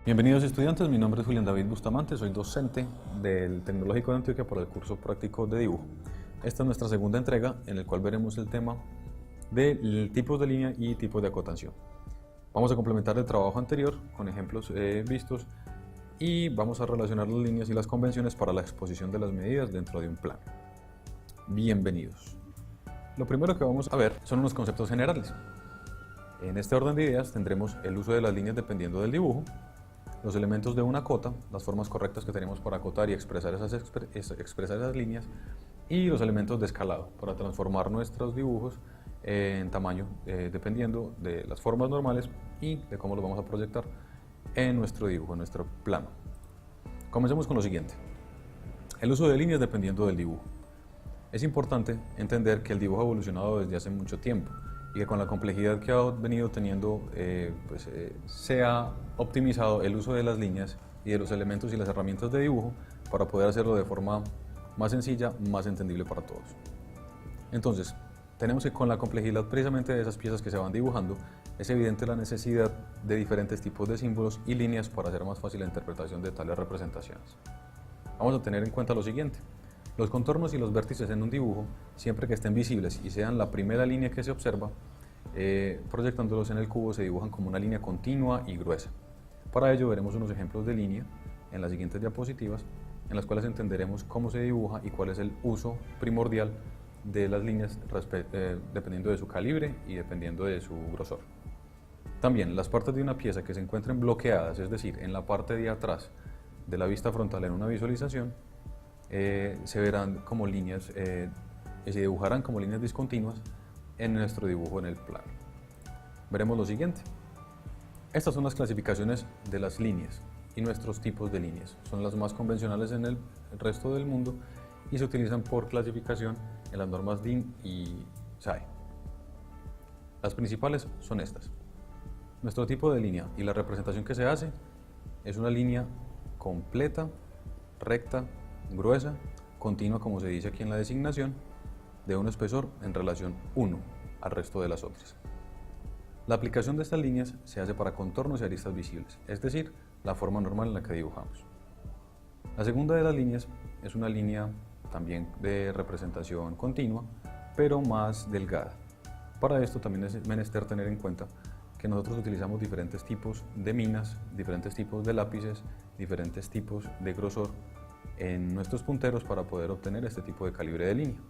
Bienvenidos estudiantes, mi nombre es Julián David Bustamante, soy docente del Tecnológico de Antioquia por el curso práctico de dibujo. Esta es nuestra segunda entrega en el cual veremos el tema de tipos de línea y tipos de acotación. Vamos a complementar el trabajo anterior con ejemplos vistos y vamos a relacionar las líneas y las convenciones para la exposición de las medidas dentro de un plano. Bienvenidos. Lo primero que vamos a ver son unos conceptos generales. En este orden de ideas tendremos el uso de las líneas dependiendo del dibujo, los elementos de una cota, las formas correctas que tenemos para acotar y expresar esas líneas, y los elementos de escalado para transformar nuestros dibujos en tamaño dependiendo de las formas normales y de cómo los vamos a proyectar en nuestro dibujo, en nuestro plano. Comencemos con lo siguiente: el uso de líneas dependiendo del dibujo. Es importante entender que el dibujo ha evolucionado desde hace mucho tiempo y que con la complejidad que ha venido teniendo se ha optimizado el uso de las líneas y de los elementos y las herramientas de dibujo para poder hacerlo de forma más sencilla, más entendible para todos. Entonces, tenemos que con la complejidad precisamente de esas piezas que se van dibujando, es evidente la necesidad de diferentes tipos de símbolos y líneas para hacer más fácil la interpretación de tales representaciones. Vamos a tener en cuenta lo siguiente: los contornos y los vértices en un dibujo, siempre que estén visibles y sean la primera línea que se observa, proyectándolos en el cubo se dibujan como una línea continua y gruesa. Para ello veremos unos ejemplos de línea en las siguientes diapositivas, en las cuales entenderemos cómo se dibuja y cuál es el uso primordial de las líneas dependiendo de su calibre y dependiendo de su grosor. También las partes de una pieza que se encuentren bloqueadas, es decir, en la parte de atrás de la vista frontal en una visualización, se verán como líneas, se dibujarán como líneas discontinuas en nuestro dibujo en el plano. Veremos lo siguiente. Estas son las clasificaciones de las líneas y nuestros tipos de líneas. Son las más convencionales en el resto del mundo y se utilizan por clasificación en las normas DIN y SAE. Las principales son estas. Nuestro tipo de línea y la representación que se hace es una línea completa, recta, gruesa, continua como se dice aquí en la designación, de un espesor en relación 1 al resto de las otras. La aplicación de estas líneas se hace para contornos y aristas visibles, es decir, la forma normal en la que dibujamos. La segunda de las líneas es una línea también de representación continua, pero más delgada. Para esto también es menester tener en cuenta que nosotros utilizamos diferentes tipos de minas, diferentes tipos de lápices, diferentes tipos de grosor en nuestros punteros para poder obtener este tipo de calibre de línea.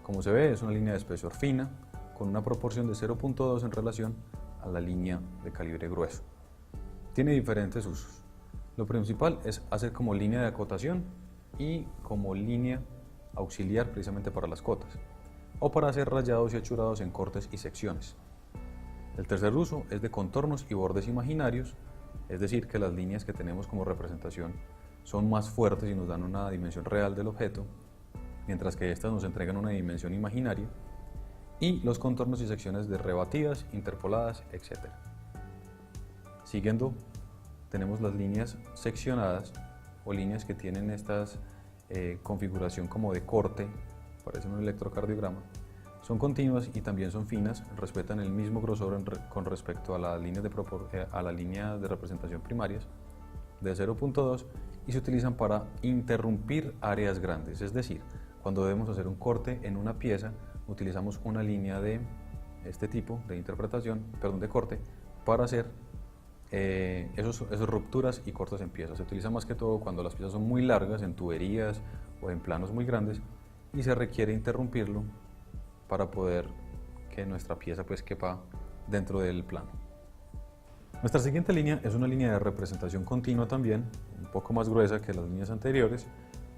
Como se ve, es una línea de espesor fina con una proporción de 0.2 en relación a la línea de calibre grueso. Tiene diferentes usos. Lo principal es hacer como línea de acotación y como línea auxiliar precisamente para las cotas, o para hacer rayados y achurados en cortes y secciones. El tercer uso es de contornos y bordes imaginarios, es decir, que las líneas que tenemos como representación son más fuertes y nos dan una dimensión real del objeto, mientras que estas nos entregan una dimensión imaginaria, y los contornos y secciones de rebatidas, interpoladas, etc. Siguiendo, tenemos las líneas seccionadas o líneas que tienen esta configuración como de corte, parece un electrocardiograma. Son continuas y también son finas, respetan el mismo grosor con respecto a la línea de representación primarias de 0.2 y se utilizan para interrumpir áreas grandes, es decir, cuando debemos hacer un corte en una pieza, utilizamos una línea de este tipo de de corte para hacer esas rupturas y cortes en piezas. Se utiliza más que todo cuando las piezas son muy largas, en tuberías o en planos muy grandes, y se requiere interrumpirlo para poder que nuestra pieza quepa dentro del plano. Nuestra siguiente línea es una línea de representación continua también, un poco más gruesa que las líneas anteriores,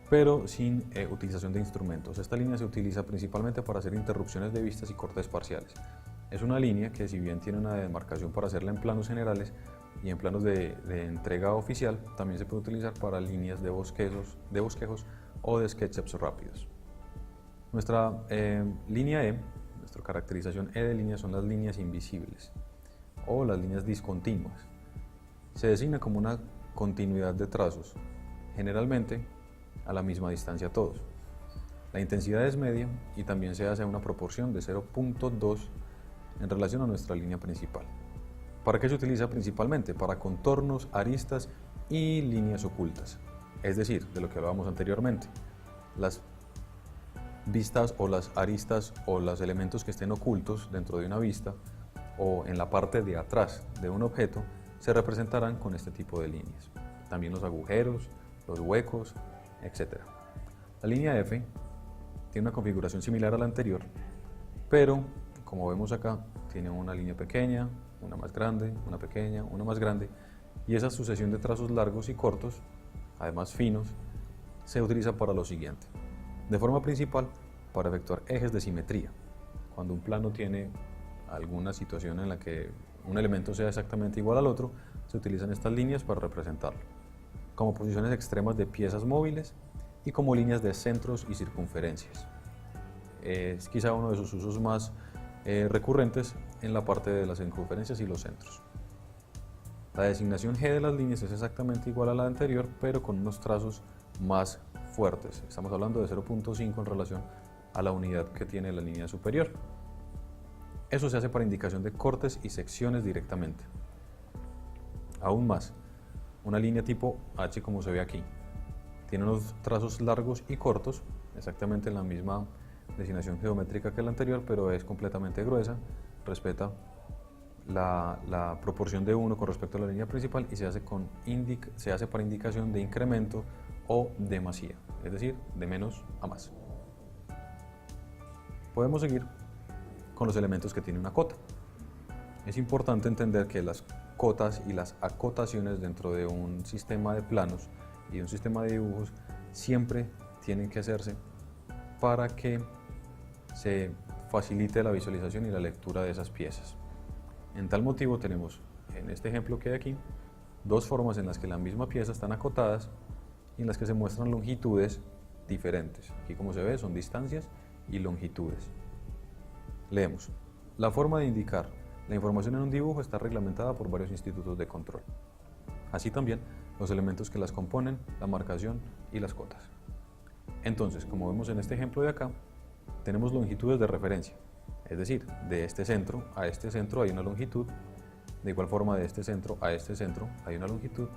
pero sin utilización de instrumentos. Esta línea se utiliza principalmente para hacer interrupciones de vistas y cortes parciales. Es una línea que, si bien tiene una demarcación para hacerla en planos generales y en planos de entrega oficial, también se puede utilizar para líneas de bosquejos o de SketchUps rápidos. Nuestra línea E, nuestra caracterización E de línea, son las líneas invisibles o las líneas discontinuas. Se designa como una continuidad de trazos, generalmente a la misma distancia todos. La intensidad es media y también se hace a una proporción de 0.2 en relación a nuestra línea principal. ¿Para qué se utiliza principalmente? Para contornos, aristas y líneas ocultas. Es decir, de lo que hablábamos anteriormente, las vistas o las aristas o los elementos que estén ocultos dentro de una vista o en la parte de atrás de un objeto se representarán con este tipo de líneas. También los agujeros, los huecos, etc. La línea F tiene una configuración similar a la anterior, pero como vemos acá, tiene una línea pequeña, una más grande, una pequeña, una más grande, y esa sucesión de trazos largos y cortos, además finos, se utiliza para lo siguiente. De forma principal, para efectuar ejes de simetría. Cuando un plano tiene alguna situación en la que un elemento sea exactamente igual al otro, se utilizan estas líneas para representarlo, como posiciones extremas de piezas móviles y como líneas de centros y circunferencias. Es quizá uno de sus usos más recurrentes en la parte de las circunferencias y los centros. La designación G de las líneas es exactamente igual a la anterior, pero con unos trazos más fuertes. Estamos hablando de 0.5 en relación a la unidad que tiene la línea superior. Eso se hace para indicación de cortes y secciones directamente. Aún más, una línea tipo H, como se ve aquí, tiene unos trazos largos y cortos, exactamente la misma designación geométrica que la anterior, pero es completamente gruesa, respeta la proporción de 1 con respecto a la línea principal y se hace para indicación de incremento o demasía, es decir, de menos a más. Podemos seguir con los elementos que tiene una cota. Es importante entender que las cotas y las acotaciones dentro de un sistema de planos y un sistema de dibujos siempre tienen que hacerse para que se facilite la visualización y la lectura de esas piezas. En tal motivo tenemos, en este ejemplo que hay aquí, dos formas en las que la misma pieza están acotadas y en las que se muestran longitudes diferentes. Aquí, como se ve, son distancias y longitudes. Leemos. La forma de indicar la información en un dibujo está reglamentada por varios institutos de control. Así también los elementos que las componen, la marcación y las cotas. Entonces, como vemos en este ejemplo de acá, tenemos longitudes de referencia. Es decir, de este centro a este centro hay una longitud, de igual forma de este centro a este centro hay una longitud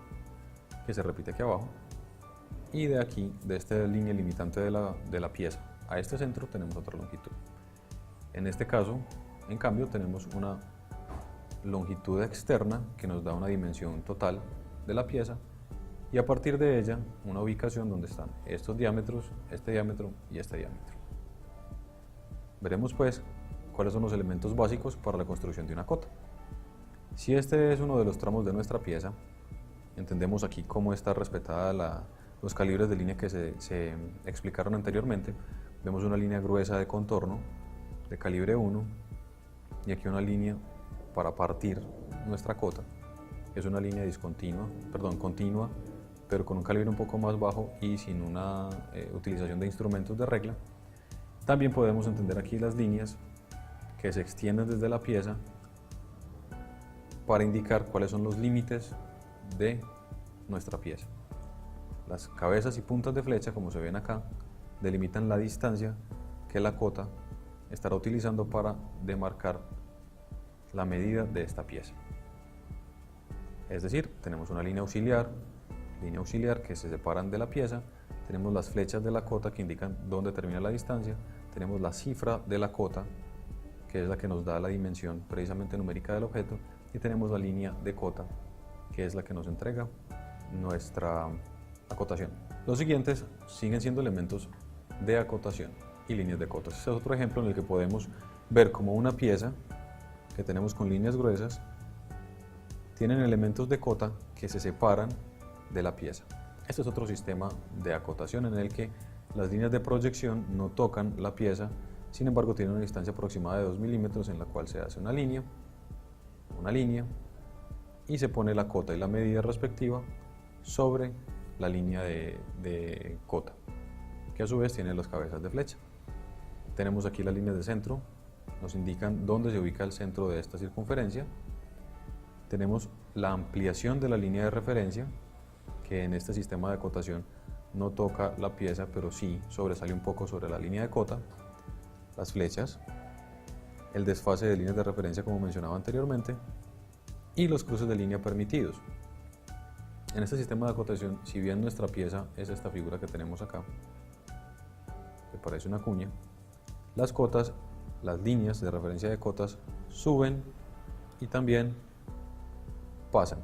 que se repite aquí abajo, y de aquí, de esta línea limitante de la pieza a este centro tenemos otra longitud. En este caso, en cambio, tenemos una longitud externa que nos da una dimensión total de la pieza y a partir de ella una ubicación donde están estos diámetros, este diámetro y este diámetro. Veremos pues cuáles son los elementos básicos para la construcción de una cota. Si este es uno de los tramos de nuestra pieza, entendemos aquí cómo está respetada los calibres de línea que se explicaron anteriormente. Vemos una línea gruesa de contorno de calibre 1 y aquí una línea para partir nuestra cota. Es una línea continua, pero con un calibre un poco más bajo y sin una utilización de instrumentos de regla. También podemos entender aquí las líneas que se extienden desde la pieza para indicar cuáles son los límites de nuestra pieza. Las cabezas y puntas de flecha, como se ven acá, delimitan la distancia que la cota estará utilizando para demarcar la medida de esta pieza. Es decir, tenemos una línea auxiliar que se separan de la pieza, tenemos las flechas de la cota que indican dónde termina la distancia, tenemos la cifra de la cota, que es la que nos da la dimensión precisamente numérica del objeto, y tenemos la línea de cota, que es la que nos entrega nuestra acotación. Los siguientes siguen siendo elementos de acotación y líneas de cotas. Este es otro ejemplo en el que podemos ver cómo una pieza que tenemos con líneas gruesas tienen elementos de cota que se separan de la pieza. Este es otro sistema de acotación en el que las líneas de proyección no tocan la pieza, sin embargo tienen una distancia aproximada de 2 milímetros en la cual se hace una línea y se pone la cota y la medida respectiva sobre la línea de cota, que a su vez tiene las cabezas de flecha. Tenemos aquí las líneas de centro, nos indican dónde se ubica el centro de esta circunferencia. Tenemos la ampliación de la línea de referencia, que en este sistema de acotación no toca la pieza, pero sí sobresale un poco sobre la línea de cota. Las flechas, el desfase de líneas de referencia como mencionaba anteriormente, y los cruces de línea permitidos. En este sistema de acotación, si bien nuestra pieza es esta figura que tenemos acá, que parece una cuña, las cotas, las líneas de referencia de cotas suben y también pasan.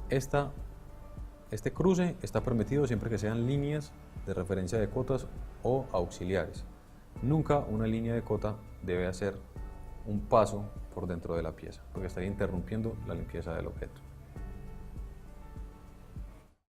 Este cruce está permitido siempre que sean líneas de referencia de cotas o auxiliares. Nunca una línea de cota debe hacer un paso por dentro de la pieza, porque estaría interrumpiendo la limpieza del objeto.